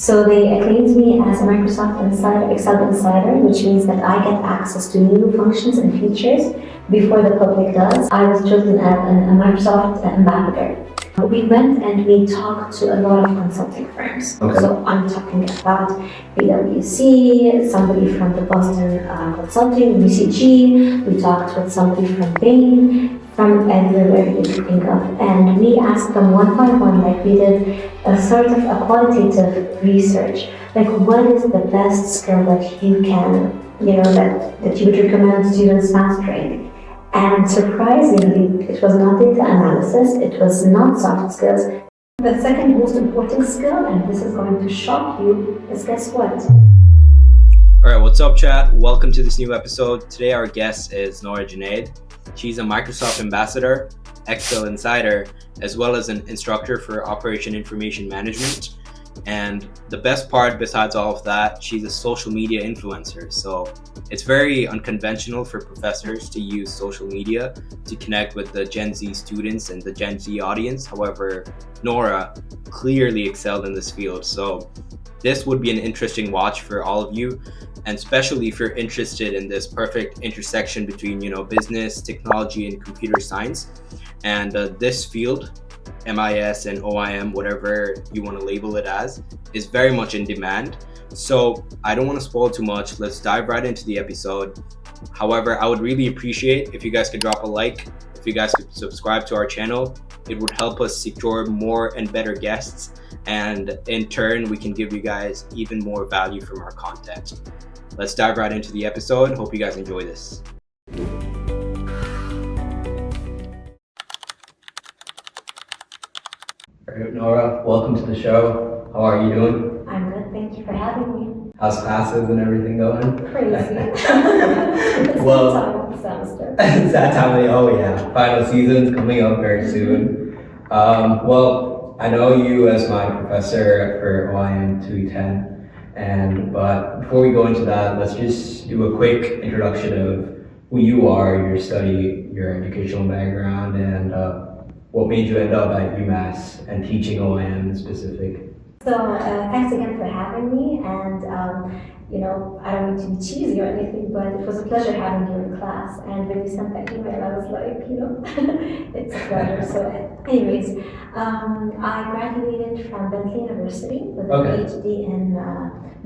So they acclaimed me as a Microsoft Excel Insider, which means that I get access to new functions and features before the public does. I was chosen as a Microsoft ambassador. We went and we talked to a lot of consulting firms. Okay. So I'm talking about PwC, somebody from the Boston Consulting, BCG. We talked with somebody from Bain, from everywhere you could think of. And we asked them one by one, like we did a sort of a qualitative research. Like, what is the best skill that you can, that you would recommend students mastering? And surprisingly, it was not data analysis, it was not soft skills. The second most important skill, and this is going to shock you, is guess what? Alright, what's up chat? Welcome to this new episode. Today our guest is Nora Junaid. She's a Microsoft Ambassador, Excel Insider, as well as an instructor for Operation Information Management. And the best part besides all of that, she's a social media influencer. So it's very unconventional for professors to use social media to connect with the Gen Z students and the Gen Z audience. However, Nora clearly excelled in this field. So this would be an interesting watch for all of you, and especially if you're interested in this perfect intersection between, business, technology, and computer science. And this field, MIS and OIM, whatever you want to label it as, is very much in demand. So I don't want to spoil too much. Let's dive right into the episode. However, I would really appreciate if you guys could drop a like, if you guys could subscribe to our channel. It would help us secure more and better guests, and in turn we can give you guys even more value from our content. Let's dive right into the episode. Hope you guys enjoy this. All right, Nora, welcome to the show. How are you doing? I'm good, thank you for having me. How's classes and everything going? Crazy. It's Well, that time of the semester. It's that time of the, oh yeah, final season's coming up very soon. Well, I know you as my professor for OIM 210, but before we go into that, let's just do a quick introduction of who you are, your study, your educational background, and what made you end up at UMass and teaching OIM in specific. So thanks again for having me, and I don't mean to be cheesy or anything, but it was a pleasure having you in class. And when you sent that email, I was like, it's a pleasure. So anyways, I graduated from Bentley University with a PhD in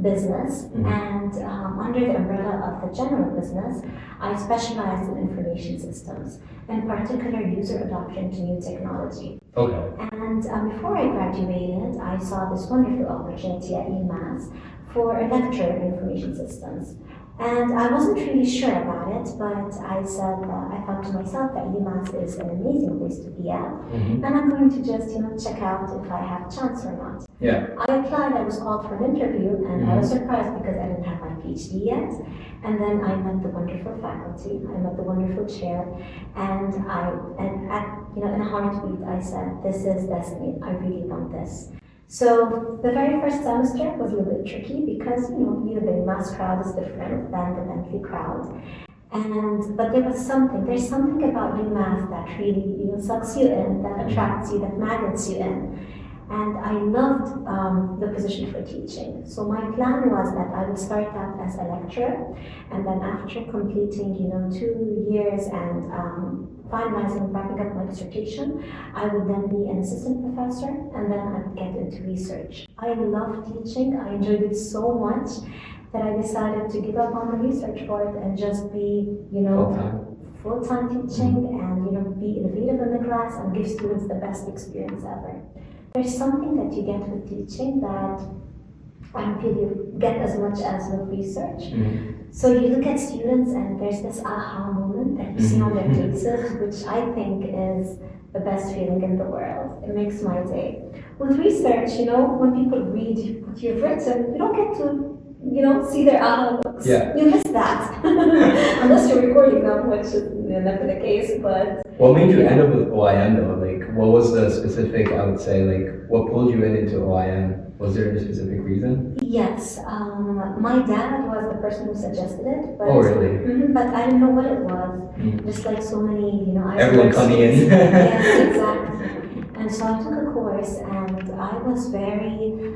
business, and under the umbrella of the general business, I specialized in information systems, in particular user adoption to new technology. Okay. And before I graduated, I saw this wonderful opportunity at UMass for a lecture in information systems. And I wasn't really sure about it, but I said, I thought to myself that UMass is an amazing place to be at, and I'm going to just, check out if I have a chance or not. Yeah. I applied, I was called for an interview, and I was surprised because I didn't have my PhD yet. And then I met the wonderful faculty, I met the wonderful chair, and in a heartbeat, I said, this is destiny, I really want this. So the very first semester was a little bit tricky because, the UMass crowd is different than the Bentley crowd. But there's something about UMass that really, sucks you in, that attracts you, that magnets you in. And I loved the position for teaching. So my plan was that I would start out as a lecturer, and then after completing, 2 years and finalizing, wrapping up my dissertation, I would then be an assistant professor, and then I would get into research. I love teaching. I enjoyed it so much that I decided to give up on the research part and just be, full-time teaching and, be innovative in the class and give students the best experience ever. There's something that you get with teaching that I don't feel you get as much as with research. So you look at students and there's this aha moment that you see on their faces, which I think is the best feeling in the world. It makes my day. With research, when people read what you've written, you don't get to see their aha looks. Yeah. You miss that. Unless you're recording them, which is never the case, but... What made you end up with OIM though? What was the specific, I would say, what pulled you into OIM? Was there a specific reason? Yes, my dad was the person who suggested it. But, oh, really? But I didn't know what it was. Just like so many, everyone coming in. Yes, exactly. And so I took a course and I was very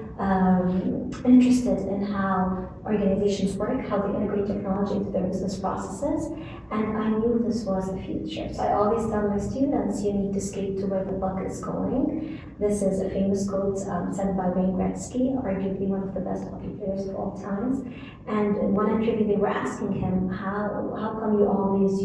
interested in how organizations work, how they integrate technology into their business processes, and I knew this was the future. So I always tell my students, you need to skate to where the puck is going. This is a famous quote said by Wayne Gretzky, arguably one of the best hockey players of all times. And in one interview, they were asking him, how come you always,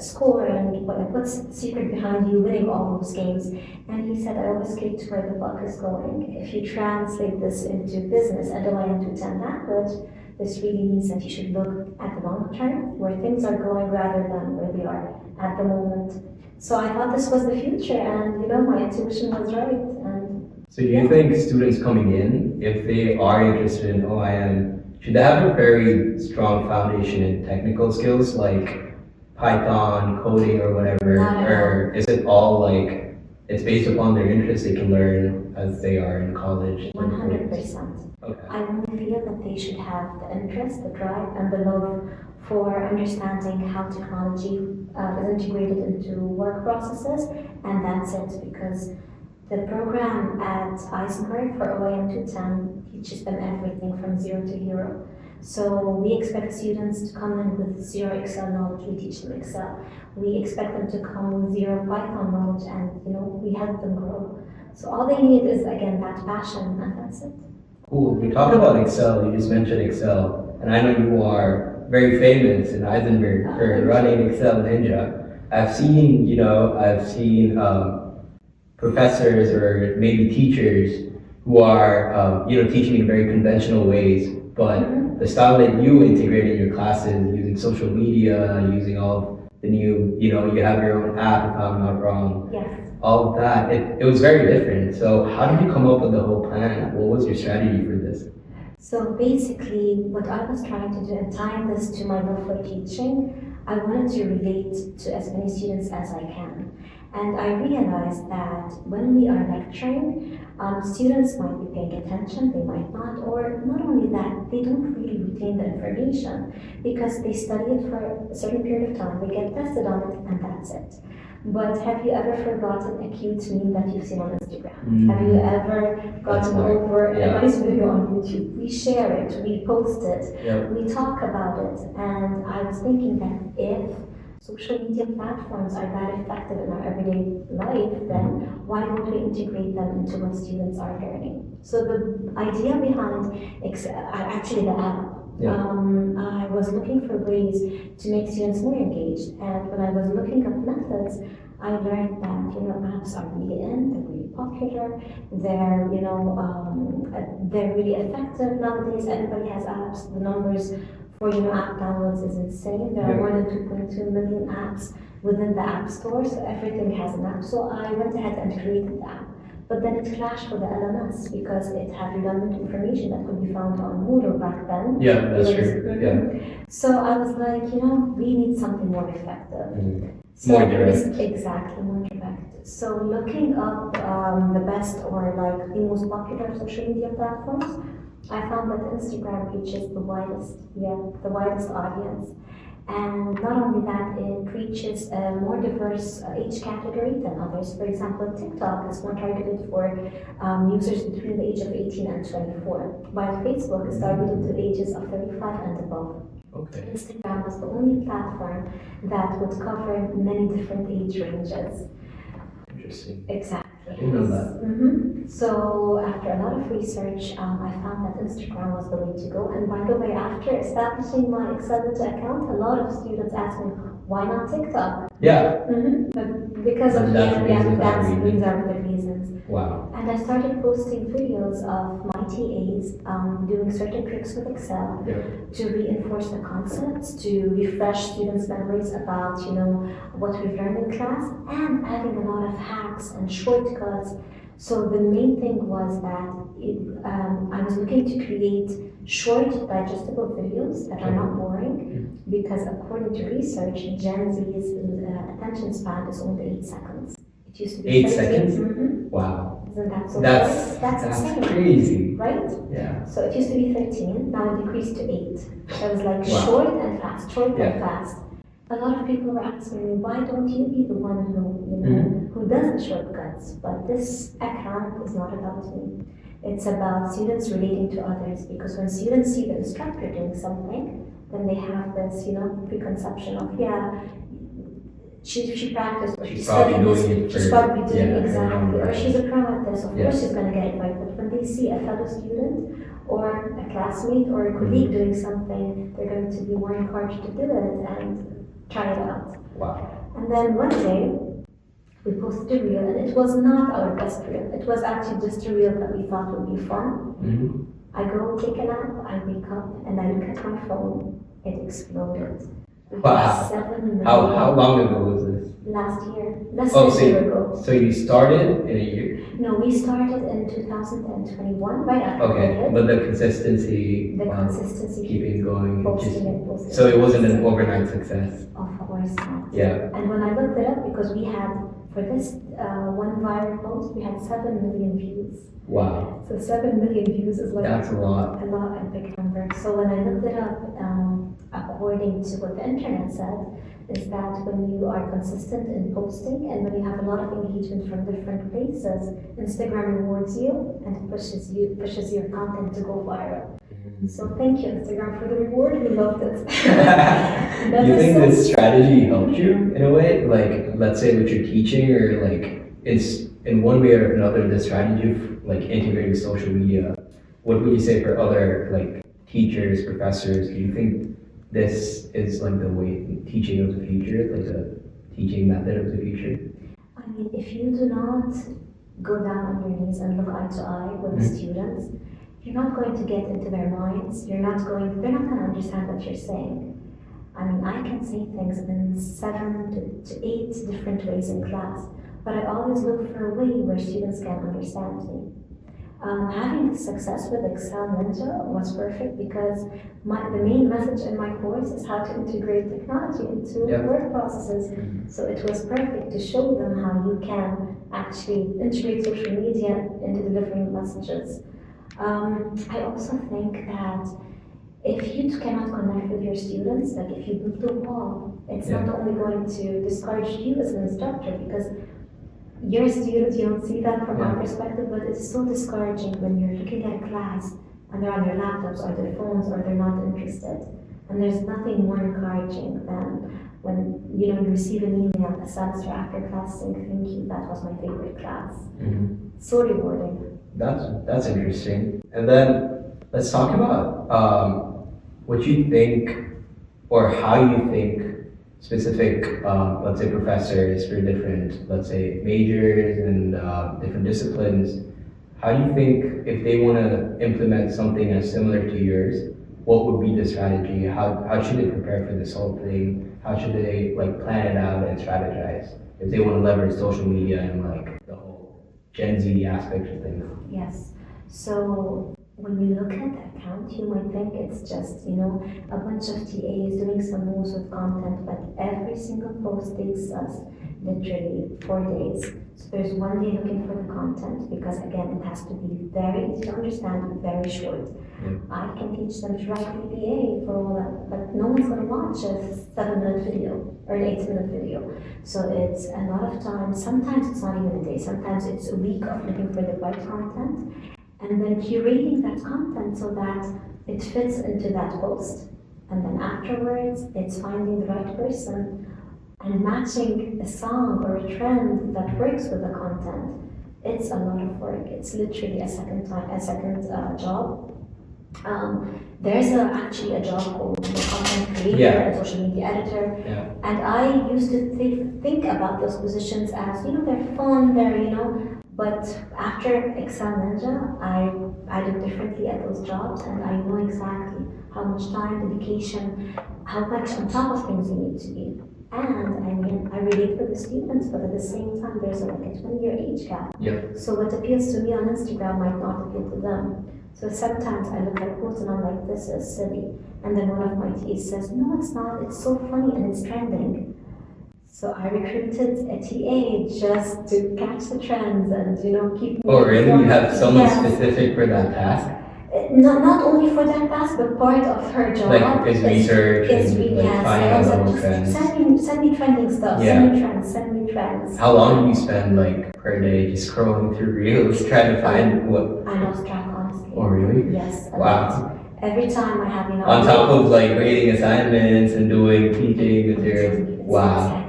score, and what's the secret behind you winning all those games? And he said, I always skate to where the puck is going. If you translate this into business and OIM 210 language, this really means that you should look at the long term, where things are going rather than where they are at the moment. So I thought this was the future, and my intuition was right. And So do you think students coming in, if they are interested in OIM, should they have a very strong foundation in technical skills like Python, coding, or whatever? Not at Or is it all like it's based upon their interests they can learn as they are in college? 100%. Okay. I only feel that they should have the interest, the drive, and the love for understanding how technology is integrated into work processes, and that's it, because the program at Eisenberg for OIM 210 teaches them everything from 0 to hero. So we expect students to come in with zero Excel knowledge, we teach them Excel. We expect them to come with zero Python knowledge, and we help them grow. So all they need is, again, that passion, and that's it. Cool. We talked about Excel. You just mentioned Excel, and I know you are very famous in Eisenberg for running Excel Ninja. I've seen professors or maybe teachers who are teaching in very conventional ways, but the style that you integrate in your classes, using social media, using all the new, you have your own app, if I'm not wrong. Yes. All of that, it was very different. So how did you come up with the whole plan? What was your strategy for this? So basically, what I was trying to do, and tying this to my love for teaching, I wanted to relate to as many students as I can. And I realized that when we are lecturing, students might be paying attention, they might not, or not only that, they don't really retain the information because they study it for a certain period of time, they get tested on it, and that's it. But have you ever forgotten a cute meme that you've seen on Instagram? Have you ever gotten over a nice video on YouTube? We share it, we post it, we talk about it, and I was thinking that if social media platforms are that effective in our everyday life, then why don't we integrate them into what students are learning? So the idea behind actually the app, I was looking for ways to make students more engaged, and when I was looking up methods, I learned that apps are really in, they're really popular, they're they're really effective nowadays. Everybody has apps. The numbers for app downloads is insane. There are more than 2.2 million apps within the App Store, so everything has an app. So I went ahead and created the app. But then it clashed with the LMS because it had redundant information that could be found on Moodle back then. Yeah, that's true. Yeah. So I was like, we need something more effective. So More direct. Exactly, more direct. So looking up the best or like the most popular social media platforms, I found that Instagram reaches the widest audience. And not only that, it reaches a more diverse age category than others. For example, TikTok is more targeted for users between the age of 18 and 24, while Facebook is targeted to ages of 35 and above. Okay. Instagram was the only platform that would cover many different age ranges. Interesting. Exactly. I didn't know that. So after a lot of research, I found that Instagram was the way to go. And by the way, after establishing my Excel account, a lot of students asked me, why not TikTok? Yeah. Because of These are the reasons. Wow. And I started posting videos of my TAs doing certain tricks with Excel to reinforce the concepts, to refresh students' memories about what we've learned in class, and adding a lot of hacks and shortcuts. So the main thing was that I was looking to create short, digestible videos that are not boring, because according to research, Gen Z's attention span is only 8 seconds. It used to be 8 seconds? Wow. Isn't that so? That's insane, crazy. right? Yeah. So it used to be 13, now it decreased to 8. That was like Wow. short and fast, short and fast. a lot of people were asking me, why don't you be the one who does the shortcuts? But this account is not about me. It's about students relating to others, because when students see the instructor doing something, then they have this, preconception of, she practiced, or She's she probably studied doing it this, she's for- probably doing yeah, it exactly, or right. she's a pro at this, of Yeah. course she's gonna get it right. But when they see a fellow student, or a classmate, or a colleague doing something, they're going to be more encouraged to do it and try it out. Wow. And then one day, we posted a reel, and it was not our best reel. It was actually just a reel that we thought would be fun. Mm-hmm. I go take a nap, I wake up, and I look at my phone, it exploded. Wow. 7 million. How long ago was this? Last year, less Oh, than a year ago. So you started in a year? No, we started in 2021, right after Okay, COVID. but the consistency, The consistency, keeping going, posting and posting. so it wasn't an overnight success. Of course not. Yeah. And when I looked it up, because we had, for this one viral post, we had 7 million views. Wow, So 7 million views is like that's a lot. a big number. So when I looked it up, according to what the internet said, is that when you are consistent in posting and when you have a lot of engagement from different places, Instagram rewards you and pushes your content to go viral. So thank you, Instagram, for the reward. We loved it. You think this strategy helped you in a way? Like, let's say with your teaching, or like, it's in one way or another, the strategy of like integrating social media. What would you say for other like teachers, professors? Do you think this is like the way teaching of the future, like the teaching method of the future? I mean, if you do not go down on your knees and look eye to eye with the students, you're not going to get into their minds. They're not going to understand what you're saying. I mean, I can say things in 7 to 8 different ways in class, but I always look for a way where students can understand me. Having the success with Excel Ninja was perfect, because the main message in my course is how to integrate technology into work processes. So it was perfect to show them how you can actually integrate social media into delivering messages. I also think that if you cannot connect with your students, like if you build the wall, it's not only going to discourage you as an instructor, because your students, you don't see that from our perspective, but it's so discouraging when you're looking at a class and they're on their laptops or their phones, or they're not interested. And there's nothing more encouraging than when you receive an email a semester after class saying, "Thank you, that was my favorite class." So rewarding. That's interesting. And then let's talk about what you think, or how you think specific, let's say, professors for different, let's say, majors and different disciplines. How do you think, if they want to implement something as similar to yours, what would be the strategy? How should they prepare for this whole thing? How should they like plan it out and strategize if they want to leverage social media and like the whole Gen Z aspect of things? Yes. So when you look at the account, you might think it's just, a bunch of TAs doing some moves with content, but every single post takes us literally 4 days. So there's 1 day looking for the content, because again, it has to be very easy to understand, very short. I can teach them to write VBA for all that, but no one's gonna watch a 7-minute video or an 8-minute video. So it's a lot of time. Sometimes it's not even a day, sometimes it's a week of looking for the right content, and then curating that content so that it fits into that post. And then afterwards, it's finding the right person and matching a song or a trend that works with the content. It's a lot of work. It's literally a second job. There's actually a job called content creator and social media editor. And I used to think about those positions as, they're fun, but after Excel Ninja, I look differently at those jobs, and I know exactly how much time, dedication, how much on top of things you need to be. And I mean, I relate with the students, but at the same time, there's like a 20-year age gap. So what appeals to me on Instagram might not appeal to them. So sometimes I look at quotes and I'm like, this is silly. And then one of my TAs says, no, it's not, it's so funny and it's trending. So I recruited a TA just to catch the trends and, keep me Oh, really? You informed. have someone Yes. specific for that task? not only for that task, but part of her job Like is research is and like yes, finding I out was like, little just trends. send me trending stuff, Yeah. send me trends. How long do you spend like per day just scrolling through reels trying to find what? I lost track, honestly. Oh really? Yes. A Wow. lot. Every time I have, On top of like grading assignments and doing teaching materials. it's Wow. hectic.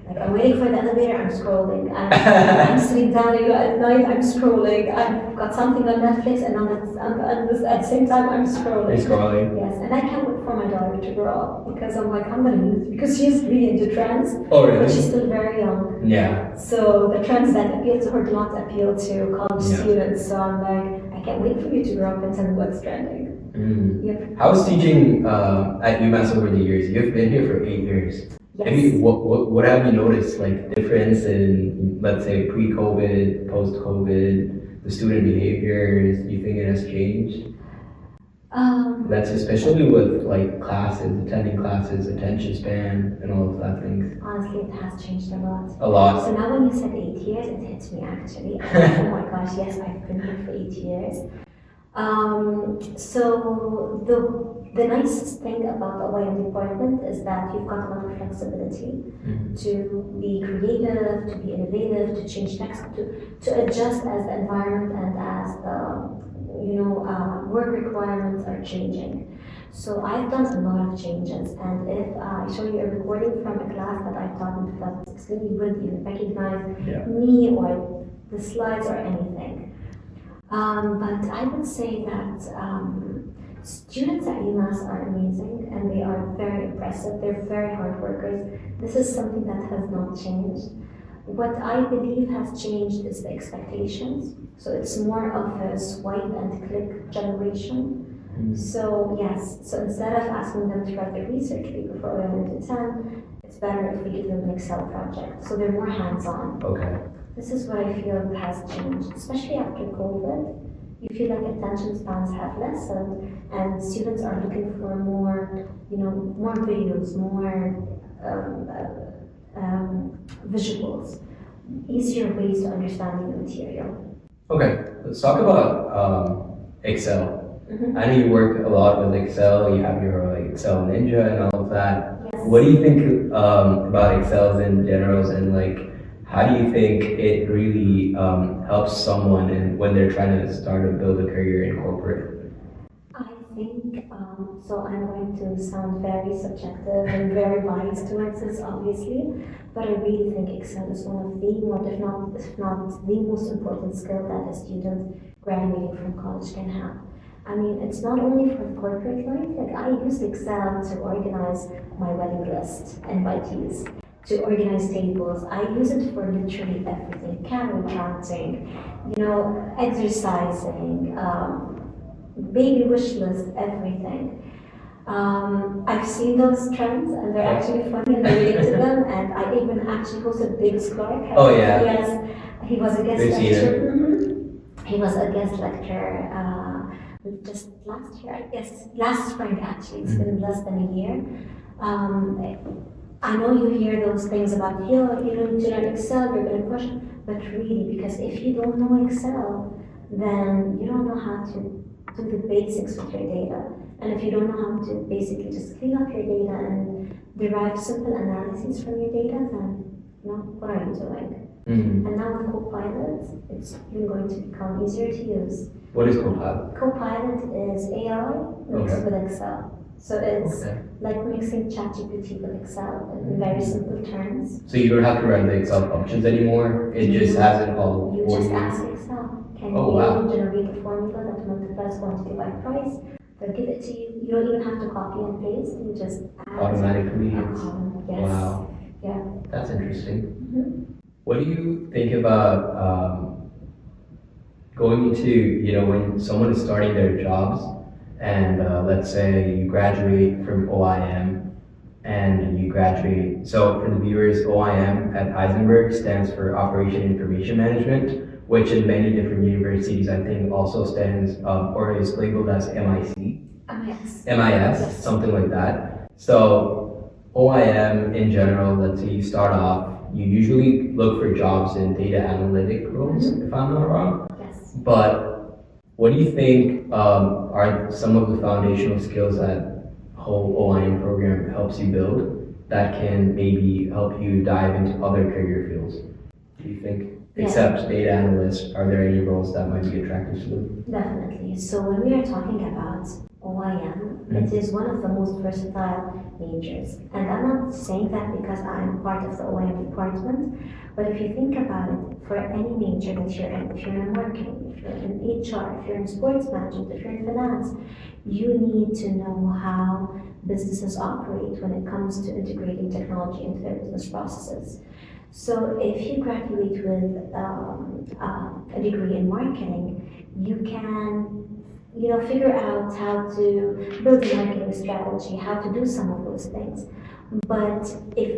Like I'm waiting for the elevator, I'm scrolling. I'm sitting down at night, I'm scrolling. I've got something on Netflix, and at the same time I'm scrolling. You're scrolling. Yes, and I can't wait for my daughter to grow up because I'm like, I'm gonna use, because she's really into trends, Oh but really? she's still very young. Yeah. So the trends that appeal to her do not appeal to college Yeah. students. So I'm like, I can't wait for you to grow up and tell me what's trending. Mm. Yep. How was teaching at UMass over the years? You've been here for 8 years. Yes. Maybe what have you noticed like difference in, let's say, pre-COVID, post-COVID, the student behaviors? Do you think it has changed? That's especially with like classes, attending classes, attention span, and all of that things. Honestly, it has changed a lot. A lot. So now when you said 8 years, it hits me actually. Oh my gosh, yes, I've been here for 8 years. So the nicest thing about the OIM department is that you've got a lot of flexibility to be creative, to be innovative, to change text, to adjust as the environment and as the work requirements are changing. So I've done a lot of changes, and if I show you a recording from a class that I taught in 2016, you wouldn't even recognize me or the slides or anything. But I would say that students at UMass are amazing, and they are very impressive. They're very hard workers. This is something that has not changed. What I believe has changed is the expectations. So it's more of a swipe and click generation. So yes, so instead of asking them to write a research paper for OIM into 10, it's better if we give them an Excel project. So they're more hands-on. Okay. This is what I feel has changed, especially after COVID. You feel like attention spans have lessened, and students are looking for more, more videos, more visuals, easier ways to understanding the material. Okay, let's talk about Excel. I know you work a lot with Excel. You have your like Excel Ninja and all of that. Yes. What do you think about Excel in general, and like how do you think it really helps someone when they're trying to start to build a career in corporate? I think, so I'm going to sound very subjective and very biased towards this, obviously, but I really think Excel is one of the, if not the most important skill that a student graduating from college can have. I mean, it's not only for corporate life, like I use Excel to organize my wedding list, invitees, to organize tables. I use it for literally everything, calorie counting, exercising, baby wish list, everything. I've seen those trends, and they're actually funny, and I relate to them, and I even actually hosted Davis Clark. Oh yeah. Yes, he was a guest We've seen lecturer. He was a guest lecturer just last year, I guess, last spring actually. It's been less than a year. I know you hear those things about, you don't need to learn Excel, you're going to push, but really, because if you don't know Excel, then you don't know how to do the basics with your data. And if you don't know how to basically just clean up your data and derive simple analyses from your data, then, what are you doing? And now with Copilot, it's even going to become easier to use. What is Copilot? Copilot is AI mixed with Excel. So it's like mixing ChatGPT with Excel in very simple terms. So you don't have to run the Excel functions anymore. It just has it all You for just you. ask Excel, can Oh, you wow. generate a formula that multiplies quantity by price? They'll give it to you. You don't even have to copy and paste. You just add Automatically. a column. Yes. Wow. Yeah. That's interesting. What do you think about going into, when someone is starting their jobs and let's say you graduate from OIM and you graduate, so for the viewers, OIM at Heisenberg stands for Operation Information Management, which in many different universities I think also stands or is labeled as MIC. MIS. MIS, something like that. So OIM in general, let's say you start off, you usually look for jobs in data analytic roles, if I'm not wrong. Yes. But what do you think are some of the foundational skills that whole OIM program helps you build that can maybe help you dive into other career fields? Do you think, except data analyst, are there any roles that might be attractive to them? Definitely. So when we are talking about OIM, it is one of the most versatile majors. And I'm not saying that because I'm part of the OIM department, but if you think about it, for any major that you're in, if you're in marketing, if you're in HR, if you're in sports management, if you're in finance, you need to know how businesses operate when it comes to integrating technology into their business processes. So if you graduate with a degree in marketing, you can figure out how to build a marketing strategy, how to do some of those things. But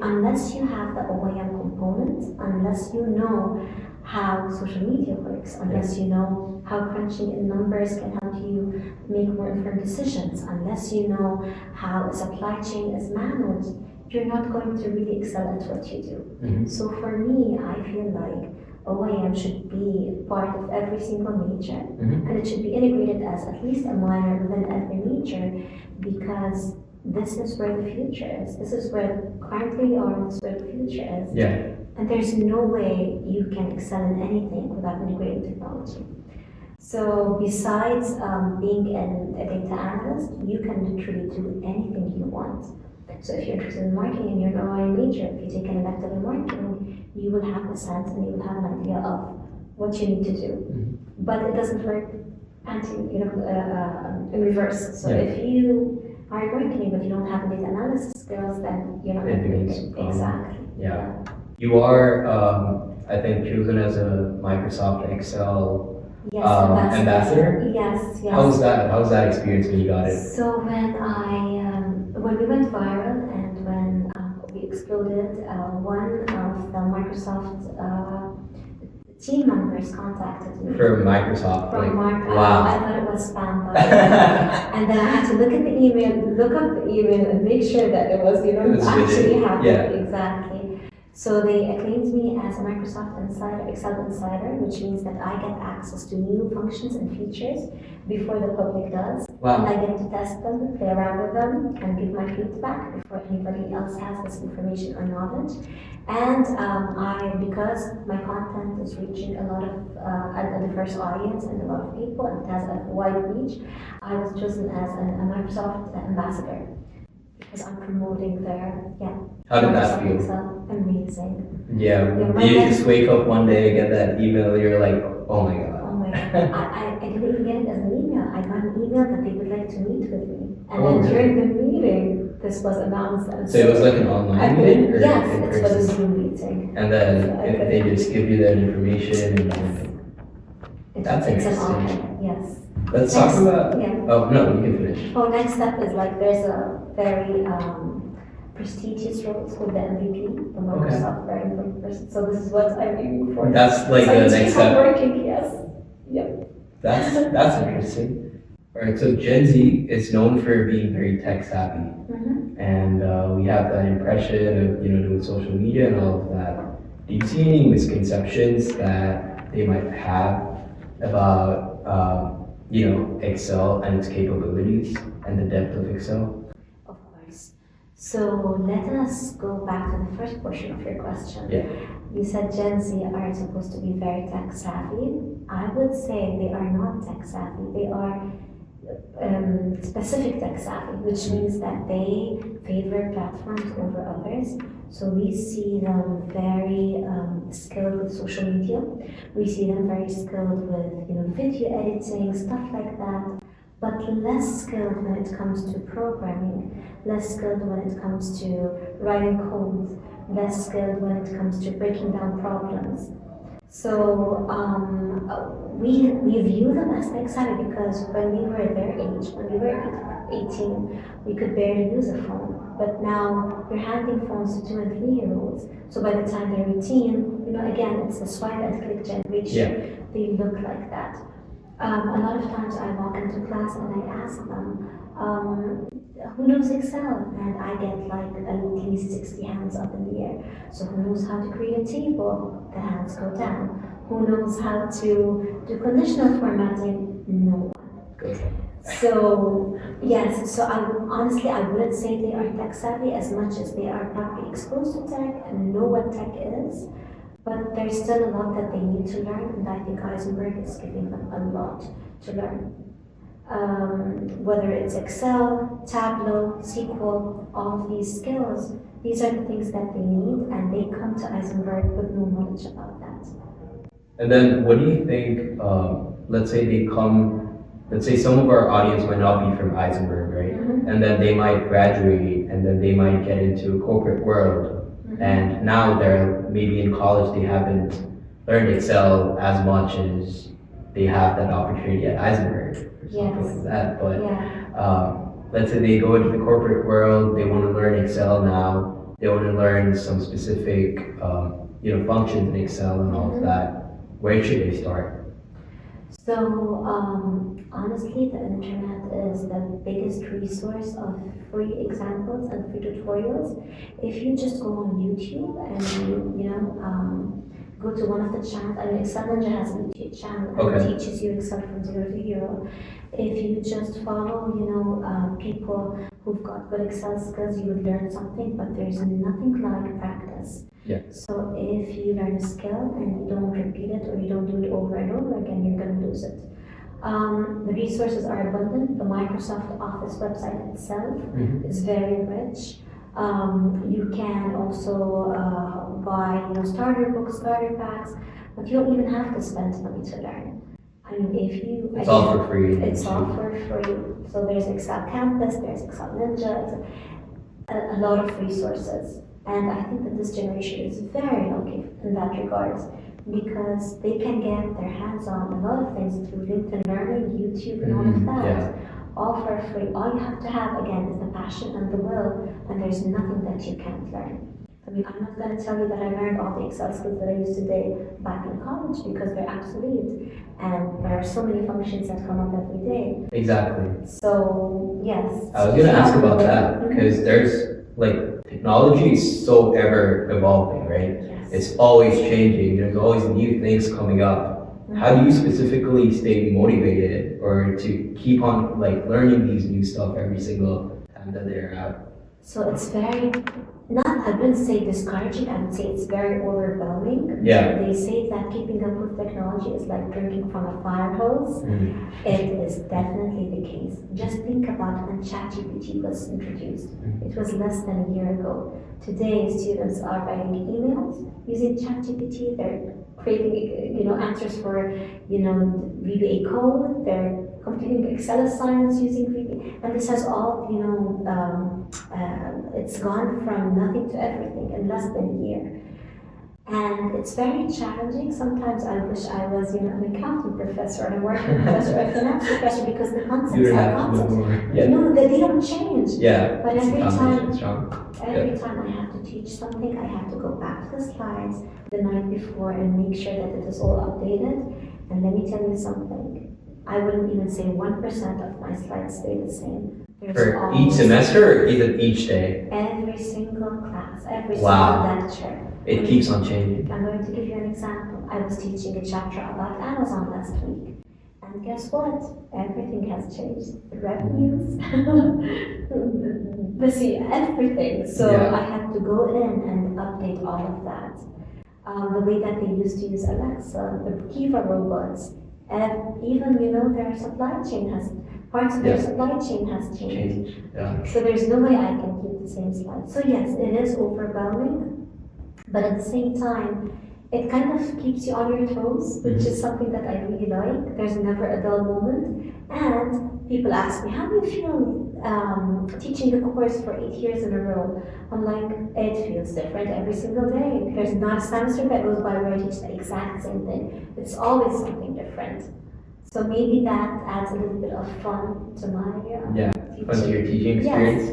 unless you have the OIM component, unless you know how social media works, unless you know how crunching in numbers can help you make more informed decisions, unless you know how a supply chain is managed, you're not going to really excel at what you do. So for me, I feel like OIM should be part of every single major, and it should be integrated as at least a minor within every major, because this is where the future is. This is where currently we are, this is where the future is. Yeah. And there's no way you can excel in anything without integrating technology. So besides being a data analyst, you can literally do anything you want. So if you're interested in marketing and you're an OIM major, if you take an elective in marketing, you will have a sense and you will have an idea of what you need to do. But it doesn't work in reverse. So if you are in marketing but you don't have data analysis skills, then you're not integrated. Exactly. Yeah. You are, I think, chosen as a Microsoft Excel ambassador. Yes. How was that experience when you got it? So when we went viral and when we exploded, one of the Microsoft team members contacted me. For Microsoft? Wow. I thought it was spam, but and then I had to look up the email and make sure that it was, actually happened. Yeah. Exactly. So they acclaimed me as a Microsoft Insider, Excel Insider, which means that I get access to new functions and features before the public does. Wow. And I get to test them, play around with them, and give my feedback before anybody else has this information or knowledge. And because my content is reaching a lot of a diverse audience and a lot of people, and it has a wide reach, I was chosen as a Microsoft ambassador. Because I'm promoting How did that feel? Excel. Amazing. Yeah. Did you just wake up one day, get that email, you're like, oh my god. Oh my god. I didn't even get it as an email. I got an email that they would like to meet with me. And then during the meeting, this was announced. So it was like an online meeting? Or yes, in it was person? a Zoom meeting. And then they just give you that information and that's It's an interesting. honor, yes. Let's talk about. Yeah. Oh no, you can finish. Oh, next step is there's a very prestigious role. It's called the MVP, the Microsoft Very Important Person. So this is what I'm aiming for. That's like the next step. Working, yes. Yep. That's interesting. All right, so Gen Z is known for being very tech savvy, and we have that impression of doing social media and all of that. Do you see any misconceptions that they might have about Excel and its capabilities and the depth of Excel? Of course. So let us go back to the first portion of your question. Yeah. You said Gen Z are supposed to be very tech savvy. I would say they are not tech savvy. They are specific tech savvy, which means that they favor platforms over others. So we see them very skilled with social media. We see them very skilled with video editing, stuff like that. But less skilled when it comes to programming, less skilled when it comes to writing code, less skilled when it comes to breaking down problems. So we view them as tech savvy because when we were their age, when we were 18, we could barely use a phone. But now we're handing phones to 2 and 3-year-olds. So by the time they're 18, again, it's the swipe and click generation. Yeah. They look like that. A lot of times I walk into class and I ask them, who knows Excel? And I get at least 60 hands up in the air. So who knows how to create a table? The hands go down. Who knows how to do conditional formatting? No. Goes So yes, so honestly I wouldn't say they are tech savvy as much as they are probably exposed to tech and know what tech is, but there's still a lot that they need to learn, and I think Eisenberg is giving them a lot to learn. Whether it's Excel, Tableau, SQL, all of these skills, these are the things that they need, and they come to Eisenberg with no knowledge about that. And then what do you think, let's say some of our audience might not be from Eisenberg, right? Mhm. And then they might graduate and then they might get into a corporate world. Mhm. And now they're maybe in college, they haven't learned Excel as much as they have that opportunity at Eisenberg or something Yes. like that. But Yeah. let's say they go into the corporate world, they want to learn Excel now, they want to learn some specific, functions in Excel and all of Mhm. that. Where should they start? So honestly, the internet is the biggest resource of free examples and free tutorials. If you just go on YouTube and go to one of the channels, I mean, Excel Ninja has a YouTube channel and Okay. teaches you Excel from zero to hero. If you just follow, people who've got good Excel skills, you would learn something, but there's nothing like practice. Yeah. So if you learn a skill and you don't repeat it or you don't do it over and over again, you're going to lose it. The resources are abundant. The Microsoft Office website itself Mhm. is very rich. You can also buy, starter books, starter packs, but you don't even have to spend money to learn. I mean, It's all for free. it's all for free. So there's Excel Campus, there's Excel Ninja, a lot of resources. And I think that this generation is very lucky in that regard because they can get their hands on a lot of things through LinkedIn Learning, YouTube, and all of Mhm, that, yeah. all for free. All you have to have, again, is the passion and the will, and there's nothing that you can't learn. I mean, I'm not going to tell you that I learned all the Excel skills that I use today back in college because they're obsolete, and there are so many functions that come up every day. Exactly. So, yes. I was going to ask about that because there's technology is so ever evolving, right? Yes. It's always changing. There's always new things coming up. How do you specifically stay motivated or to keep on learning these new stuff every single time that they're out? So it's very, I wouldn't say discouraging, I would say it's very overwhelming. Yeah. They say that keeping up with technology is like drinking from a fire hose. It is definitely the case. Just think about when ChatGPT was introduced. It was less than a year ago. Today, students are writing emails using ChatGPT. They're creating, answers for, VBA code. They're computing Excel assignments using VBA. And this has all, it's gone from nothing to everything in less than a year. And it's very challenging. Sometimes I wish I was, an accounting professor and a working professor, a finance professor, because the You concepts don't are have to know concepts. more. Yeah. No, they don't change. Yeah. But it's every the time, foundation strong. every time I have to teach something, I have to go back to the slides the night before and make sure that it is all updated. And let me tell you something. I wouldn't even say 1% of my slides stay the same. There's For each always- semester or even each day? Every single class, every Wow. single lecture. It keeps on changing. I'm going to give you an example. I was teaching a chapter about Amazon last week. And guess what? Everything has changed. The revenues, everything. So Yeah. I had to go in and update all of that. The way that they used to use Alexa, the Kiva robots, and even, their supply chain parts of their Yeah. supply chain has changed. Change. Yeah. So there's no way I can keep the same slide. So yes, it is overwhelming, but at the same time, it kind of keeps you on your toes, which is something that I really like. There's never a dull moment. And people ask me, how do you feel teaching the course for 8 years in a row? I'm like, it feels different every single day. There's not a semester that goes by where I teach the exact same thing. It's always something different. So maybe that adds a little bit of fun to my Yeah. teaching. Fun to your teaching Yes. experience.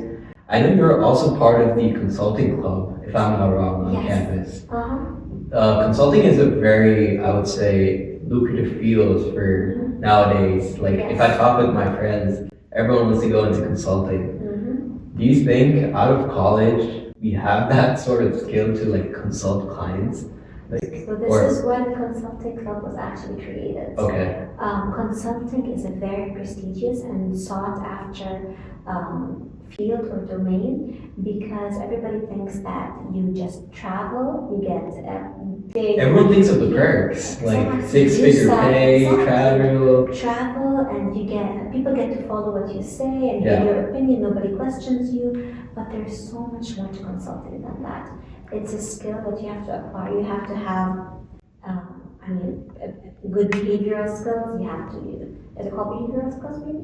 I know you're also part of the consulting club, if I'm not wrong, on Yes. campus. Uh-huh. Consulting is a very, I would say, lucrative field for nowadays. If I talk with my friends, everyone wants to go into consulting. Mm-hmm. Do you think out of college we have that sort of skill to consult clients? Like, So this is why the consulting club was actually created. Okay. Consulting is a very prestigious and sought after field or domain because everybody thinks that you just travel, you get big. Everyone thinks of the perks, like Exactly. 6-figure pay, Exactly. travel. And people get to follow what you say and Yeah. give your opinion, nobody questions you, but there's so much more to consulting than that. It's a skill that you have to acquire. You have to have, good behavioral skills. You have to, is it called behavioral skills maybe?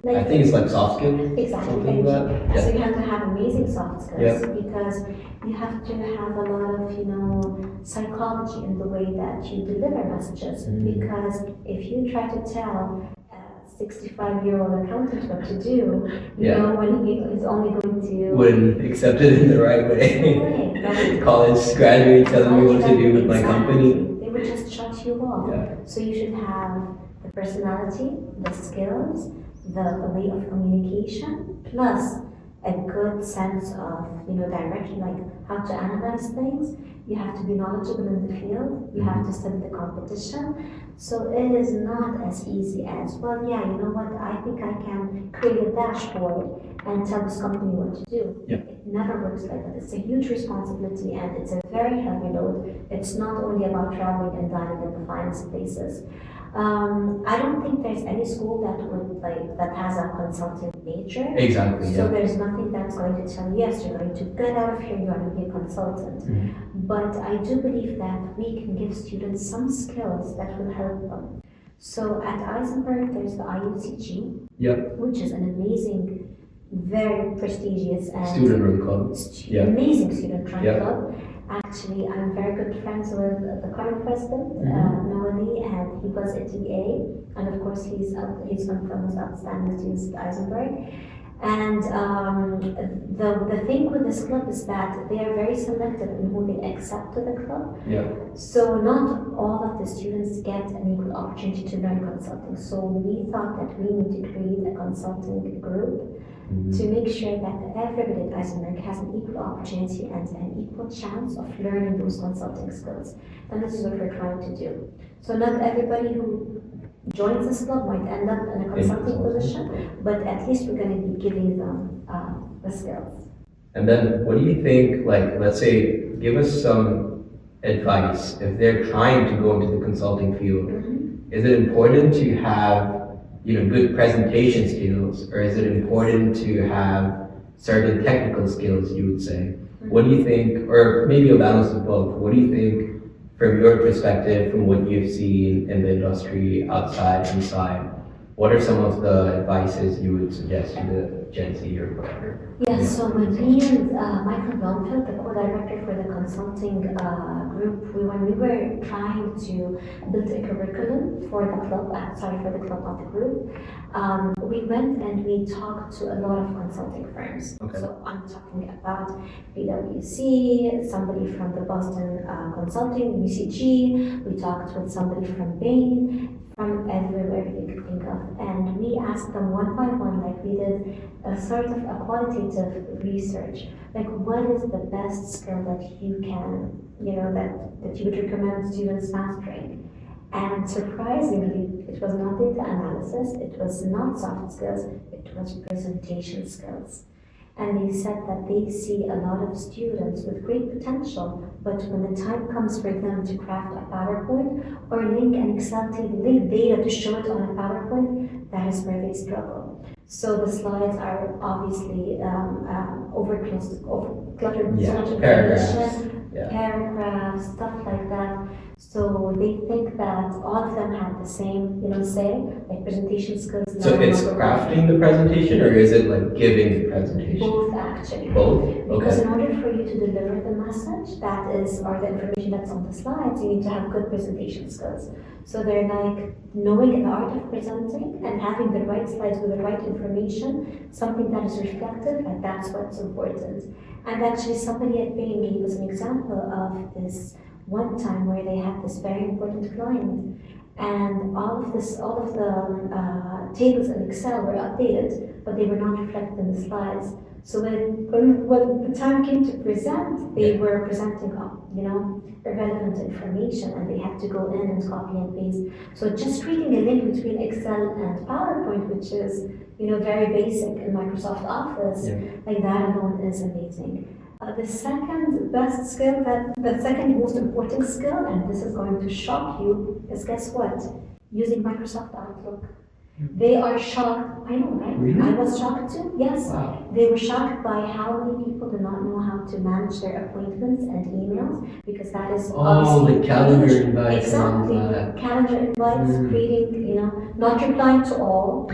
No, I think it's like soft skills. Exactly. Something like that. Yeah. So you have to have amazing soft skills Yeah. because you have to have a lot of, psychology in the way that you deliver messages. Because if you try to tell a 65-year-old accountant what to do, when he is only going to Wouldn't accept it in the right way. Right. College graduate telling me what to do with my company. They would just shut you off. Yeah. So you should have the personality, the skills, the way of communication, plus a good sense of direction, like how to analyze things. You have to be knowledgeable in the field. You have to study the competition. So it is not as easy as, well, yeah, you know what, I think I can create a dashboard and tell this company what to do. Yeah. It never works like that. It's a huge responsibility and it's a very heavy load. It's not only about traveling and dining at the finest places. I don't think there's any school that has a consulting major. Exactly. So Yeah. there's nothing that's going to tell you, yes, you're going to get out of here, you're going to be a consultant. But I do believe that we can give students some skills that will help them. So at Eisenberg, there's the IUCG, Yep. which is an amazing, very prestigious and Student run club. Yeah. amazing student run Yeah. club. Actually, I'm very good friends with the current president, Nora Junaid, and he was a TA, and of course he's one of the most outstanding students at Eisenberg. And the thing with this club is that they are very selective in who they accept to the club. Yeah. So not all of the students get an equal opportunity to learn consulting. So we thought that we need to create a consulting group to make sure that everybody at Eisenberg has an equal opportunity and an equal chance of learning those consulting skills. And this is what we're trying to do. So not everybody who joins this club might end up in a consulting position, but at least we're going to be giving them the skills. And then what do you think, like, let's say, give us some advice if they're trying to go into the consulting field. Is it important to have good presentation skills, or is it important to have certain technical skills, you would say? What do you think, or maybe a balance of both, what do you think from your perspective, from what you've seen in the industry, outside, inside, what are some of the advices you would suggest to the Gen Z or whatever? Yes, so with me and Michael Blomfield, the co-director for the consulting group, when we were trying to build a curriculum for the club, for the club of the group, we went and we talked to a lot of consulting firms. Okay. So I'm talking about PwC, somebody from the Boston Consulting, BCG, we talked with somebody from Bain, from everywhere you could think of. And we asked them one by one, like we did a sort of a qualitative research, like what is the best skill that you can, that you would recommend students mastering. And surprisingly, it was not data analysis, it was not soft skills, it was presentation skills. And they said that they see a lot of students with great potential, but when the time comes for them to craft a PowerPoint or link an Excel table, link data to show it on a PowerPoint, that is where they struggle. So the slides are obviously cluttered with so much information, paragraphs, stuff like that. So they think that all of them have the same, say, like presentation skills. So it's crafting the presentation, or is it like giving the presentation? Both, actually. Both? Because Okay. in order for you to deliver the message that is, or the information that's on the slides, you need to have good presentation skills. So they're like knowing the art of presenting and having the right slides with the right information, something that is reflective, and that's what's important. And actually somebody at Bain gave us an example of this one time where they had this very important client, and all of the tables in Excel were updated but they were not reflected in the slides. So when the time came to present, they were presenting, irrelevant information, and they had to go in and copy and paste. So just creating a link between Excel and PowerPoint, which is, very basic in Microsoft Office, like that alone is amazing. The second best skill, the second most important skill, and this is going to shock you, is guess what? Using Microsoft Outlook. They are shocked. I know, right? Really? I was shocked too. Yes. Wow. They were shocked by how many people do not know how to manage their appointments and emails, because that is obviously the calendar huge. invites and Exactly. all that. Calendar invites, creating, not replying to all,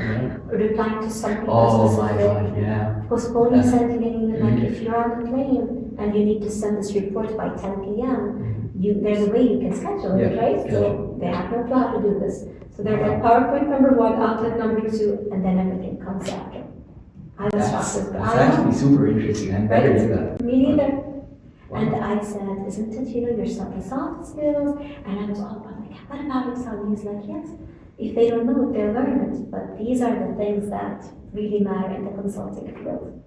replying to some people Oh my specific, God, yeah. postponing sending an email. Like if you're on the plane and you need to send this report by 10 p.m., there's a way you can schedule it, right? So they have no clue how to do this. So they're like PowerPoint number 1, Outlook number 2, and then everything comes after. I was shocked. That's actually super interesting. I better do that. Me neither. Wow. And I said, isn't it, your soft skills? And I was all about like, what about Excel? And he's like, yes. If they don't know it, they'll learn it. But these are the things that really matter in the consulting field.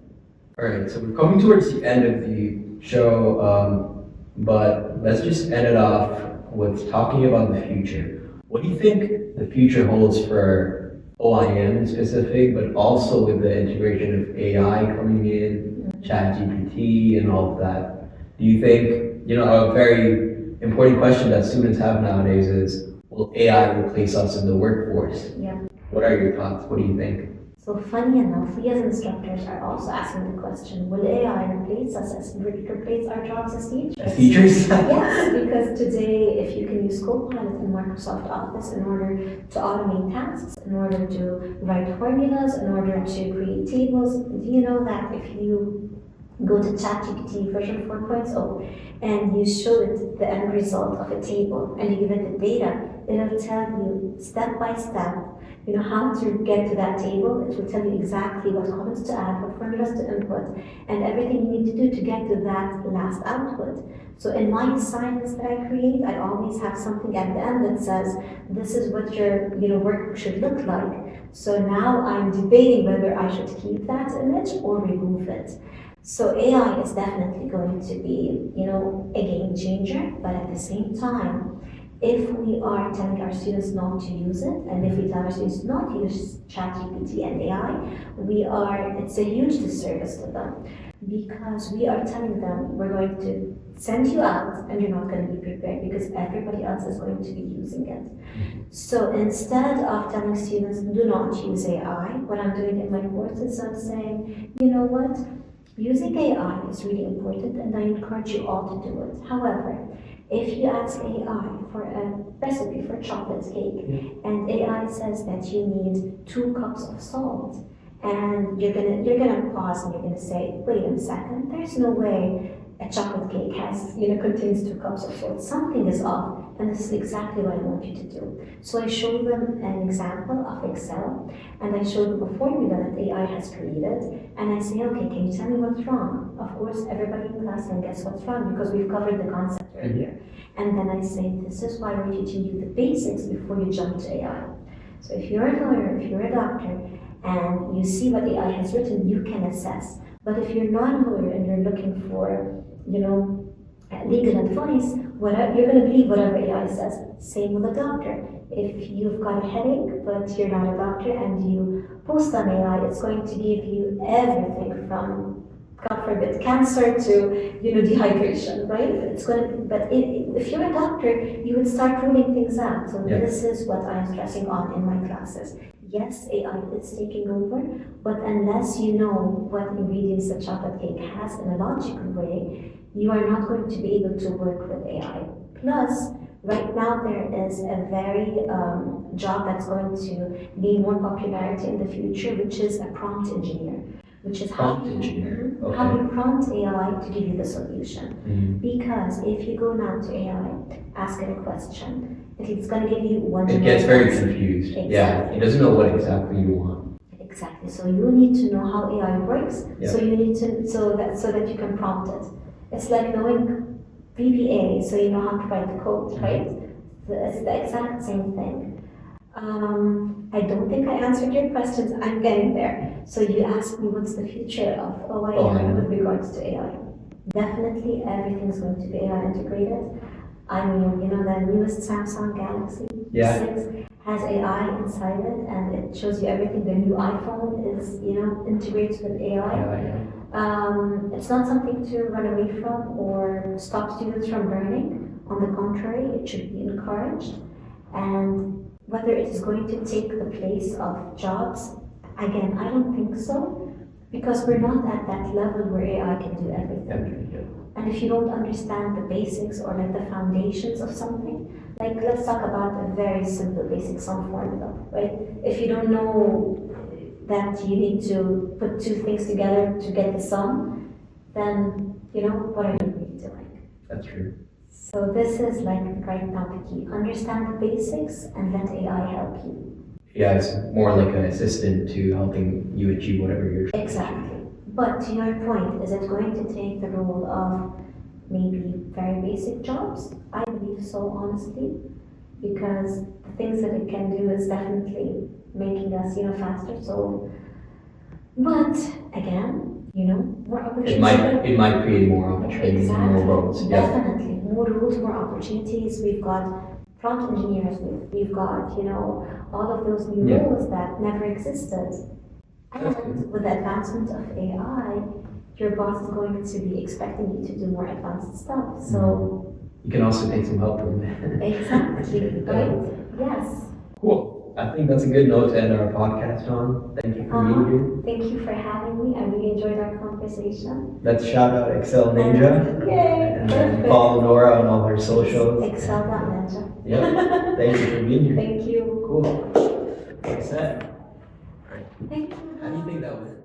All right, so we're coming towards the end of the show, but let's just end it off with talking about the future. What do you think the future holds for OIM in specific, but also with the integration of AI coming in, ChatGPT and all of that? Do you think, a very important question that students have nowadays is, will AI replace us in the workforce? Yeah. What are your thoughts? What do you think? So funny enough, we as instructors are also asking the question, will AI replace our jobs as teachers? As teachers? Yes, because today, if you can use Copilot in Microsoft Office in order to automate tasks, in order to write formulas, in order to create tables, do you know that if you go to ChatGPT version 4.0 and you show it the end result of a table and you give it the data, it'll tell you step by step how to get to that table. It will tell you exactly what comments to add, what formulas to input, and everything you need to do to get to that last output. So in my assignments that I create, I always have something at the end that says, this is what your work should look like. So now I'm debating whether I should keep that image or remove it. So AI is definitely going to be, a game changer, but at the same time, if we are telling our students not to use it, and if we tell our students not to use ChatGPT and AI, it's a huge disservice to them, because we are telling them we're going to send you out and you're not going to be prepared because everybody else is going to be using it. So instead of telling students do not use AI, what I'm doing in my courses, I'm saying, you know what? Using AI is really important and I encourage you all to do it. However, if you ask AI for a recipe for chocolate cake and AI says that you need 2 cups of salt, and you're gonna pause and you're gonna say, wait a second, there's no way a chocolate cake contains 2 cups of salt. Something is off, and this is exactly what I want you to do. So I show them an example of Excel, and I show them a formula that AI has created, and I say, okay, can you tell me what's wrong? Of course, everybody in class can guess what's wrong because we've covered the concept earlier. And then I say, this is why we're teaching you the basics before you jump to AI. So if you're a lawyer, if you're a doctor, and you see what AI has written, you can assess. But if you're not a lawyer and you're looking for, legal advice, you're going to believe whatever AI says. Same with a doctor. If you've got a headache, but you're not a doctor, and you post on AI, it's going to give you everything from, God forbid, cancer to, dehydration, right? If you're a doctor, you would start ruling things out. So this is what I'm stressing on in my classes. Yes, AI is taking over, but unless you know what ingredients the chocolate cake has in a logical way, you are not going to be able to work with AI. Plus, right now there is a very job that's going to gain more popularity in the future, which is a prompt engineer. Which is how you prompt AI to give you the solution. Because if you go now to AI, ask it a question, it's going to give you one. It gets very confused. Exactly. Yeah, it doesn't know what exactly you want. Exactly. So you need to know how AI works. So you need to so that you can prompt it. It's like knowing VBA, so you know how to write the code, right? It's the exact same thing. I don't think I answered your questions. I'm getting there. So you asked me what's the future of OIM with regards to AI. Definitely everything's going to be AI integrated. I mean, you know, the newest Samsung Galaxy 6 has AI inside it, and it shows you everything. The new iPhone is, you know, integrates with AI. It's not something to run away from or stop students from learning. On the contrary, it should be encouraged. And whether it is going to take the place of jobs, again, I don't think so, because we're not at that level where AI can do everything. And if you don't understand the basics or like the foundations of something, like let's talk about a very simple basic sum formula, right? If you don't know that you need to put two things together to get the sum, then, you know, what are you really doing? That's true. So this is like right now the key. Understand the basics and let AI help you. Yeah, it's more like an assistant to helping you achieve whatever you're trying. Exactly. But to your point, is it going to take the role of maybe very basic jobs? I believe so, honestly, because the things that it can do is definitely making us, you know, faster. So, but again, you know, more opportunities. It might create more opportunities, Exactly. more roles. Definitely, more roles, more opportunities. We've got prompt engineers. We've got, you know, all of those new roles that never existed. And with the advancement of AI, your boss is going to be expecting you to do more advanced stuff. So you can also take some help from them. exactly, right? Yes. Cool. I think that's a good note to end our podcast on. Thank you for being here. Thank you for having me. I really enjoyed our conversation. Let's shout out Excel Ninja. Yay! And then follow Nora on all her socials. Excel.ninja. Yep. Thank you for being here. Thank you. Cool. Like I said. Thank you. How do you think that went?